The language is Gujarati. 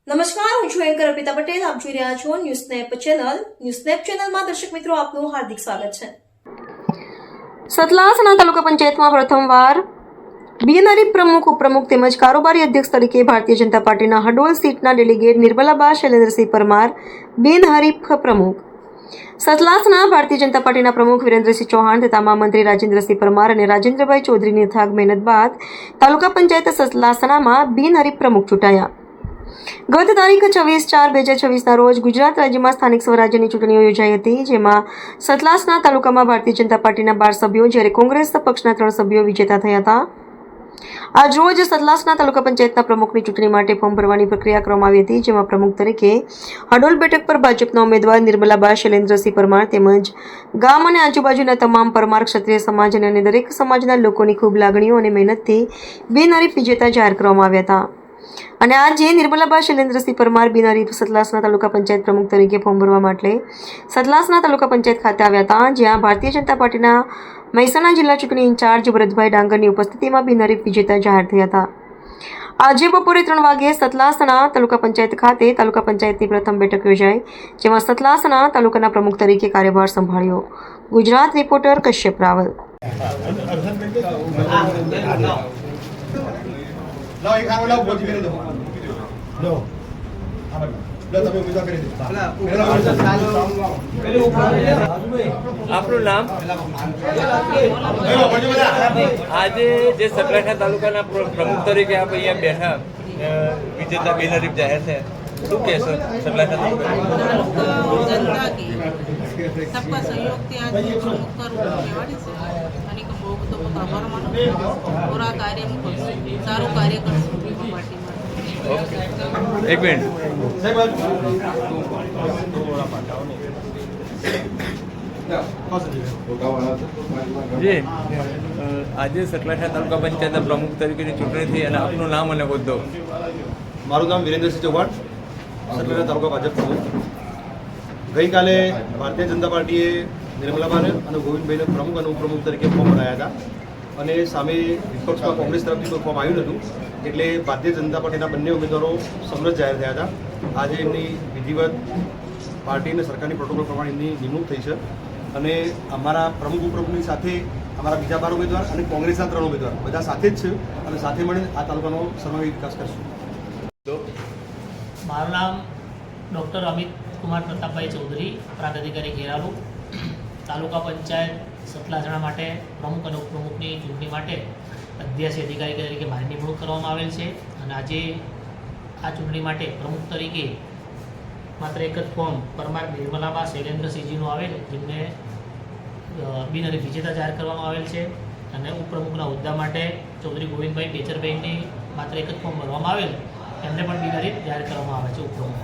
નમસ્કાર, હું છું એન્કર અર્પિતા પટેલ. આપ જોઈ રહ્યા છો news snap channel. News snap ચેનલમાં દર્શક મિત્રો આપનું હાર્દિક સ્વાગત છે. સતલાસણા તાલુકા પંચાયતમાં પ્રથમવાર બિનહરીફ પ્રમુખ, ઉપપ્રમુખ તેમજ કારોબારી અધ્યક્ષ તરીકે ભારતીય જનતા પાર્ટીના હડોલ સીટના ડેલિગેટ નિર્મલાબા શૈલેન્દ્રસિંહ પરમાર બિનહરીફ પ્રમુખ. સતલાસણા ભારતીય જનતા પાર્ટીના પ્રમુખ વિરેન્દ્રસિંહ ચૌહાણ તથા મહામંત્રી રાજેન્દ્રસિંહ પરમાર અને રાજેન્દ્રભાઈ ચૌધરીની અથાગ મહેનત બાદ તાલુકા પંચાયત સતલાસણામાં બિનહરીફ પ્રમુખ ચૂંટાયા. ગત તારીખ 26/4/2026ના રોજ ગુજરાત રાજ્યમાં સ્થાનિક સ્વરાજ્યની ચૂંટણીઓ યોજાઈ હતી, જેમાં સતલાસણા તાલુકામાં ભારતીય જનતા પાર્ટીના 12 સભ્યો જ્યારે કોંગ્રેસ પક્ષના 3 સભ્યો વિજેતા થયા હતા. આજ રોજ સતલાસણા તાલુકા પંચાયતના પ્રમુખની ચૂંટણી માટે ફોર્મ ભરવાની પ્રક્રિયા કરવામાં આવી હતી, જેમાં પ્રમુખ તરીકે હડોલ બેઠક પર ભાજપના ઉમેદવાર નિર્મલાબા શૈલેન્દ્રસિંહ પરમાર તેમજ ગામ અને આજુબાજુના તમામ પરમાર ક્ષત્રિય સમાજ અને દરેક સમાજના લોકોની ખૂબ લાગણીઓ અને મહેનતથી બિનહરીફ વિજેતા જાહેર કરવામાં આવ્યા હતા. અને આજે નિર્મલાબા શૈલેન્દ્રસિંહ પરમાર બિનહરીફ સતલાસણા તાલુકા પંચાયત પ્રમુખ તરીકે ફોર્મ ભરવા માટે સતલાસણા તાલુકા પંચાયત ખાતે આવ્યા હતા, જ્યાં ભારતીય જનતા પાર્ટીના મહેસાણા જિલ્લા ચૂંટણી ઇન્ચાર્જ ભરતભાઈ ડાંગરની ઉપસ્થિતિમાં બિનહરીફ વિજેતા જાહેર થયા હતા. આજે બપોરે 3 વાગે સતલાસણા તાલુકા પંચાયત ખાતે તાલુકા પંચાયતની પ્રથમ બેઠક યોજાઈ, જેમાં સતલાસણા તાલુકાના પ્રમુખ તરીકે કાર્યભાર સંભાળ્યો. ગુજરાત રિપોર્ટર કશ્યપ રાવલ. લાવ એક આંગળો લાવ બોજી કરી દો લો લો તમે ઉભા કરી દો આપનું નામ? આજે જે સતલાસણા તાલુકાના પ્રમુખ તરીકે આપ અહીંયા બેઠા વિજેતા બિનહરીફ જાહેર છે, શું કહેશો? સતલાસણા जनता की सबका सहयोग से आज ये प्रमुख का रूप लेवाड़ी से आणि का बहुत तो आभार मानो पूरा कार्य में सारो कार्य कर पार्टी में. એક મિનિટ. જી, આજે સતલાસણા તાલુકા પંચાયતના પ્રમુખ તરીકેની ચૂંટણી થઈ અને આપનું નામ અને હોદ્દો? મારું નામ વિરેન્દ્રસિંહ ચૌહાણ, સતલાસણા તાલુકા ભાજપ પ્રમુખ. ગઈકાલે ભારતીય જનતા પાર્ટીએ નિર્મલાબાને અને ગોવિંદભાઈને પ્રમુખ અને ઉપપ્રમુખ તરીકે ફોર્મ ભરાયા હતા, અને સામે વિપક્ષમાં કોંગ્રેસ તરફથી કોઈ ફોર્મ આવ્યું નહોતું, એટલે ભારતીય જનતા પાર્ટીના બંને ઉમેદવારો સમરસ જાહેર થયા હતા. આજે એમની વિધિવત પાર્ટી અને સરકારની પ્રોટોકોલ પ્રમાણે એમની નિમણૂક થઈ છે, અને અમારા પ્રમુખ ઉપપ્રમુખની સાથે અમારા બીજા 12 ઉમેદવાર અને કોંગ્રેસના 3 ઉમેદવાર બધા સાથે જ છે, અને સાથે મળીને આ તાલુકાનો સર્વાંગી વિકાસ કરશું. મારું નામ ડૉક્ટર અમિત કુમાર પ્રતાપભાઈ ચૌધરી, પ્રાંત અધિકારી ખેરાલુ. તાલુકા પંચાયત સતલાસણા માટે પ્રમુખ અને ઉપપ્રમુખની ચૂંટણી માટે અધ્યક્ષ અધિકારી તરીકે મારી નિમણૂક કરવામાં આવેલ છે, અને આજે આ ચૂંટણી માટે પ્રમુખ તરીકે માત્ર એક જ ફોર્મ પરમાર નિર્મલાબા શૈલેન્દ્રસિંહજીનું આવેલ, જેમને બિનહરીફ વિજેતા જાહેર કરવામાં આવેલ છે, અને ઉપપ્રમુખના હોદ્દા માટે ચૌધરી ગોવિંદભાઈ બેચરભાઈની માત્ર એક જ ફોર્મ ભરવામાં આવેલ, એમને પણ બિનહરીફ જાહેર કરવામાં આવે છે ઉપપ્રમુખ.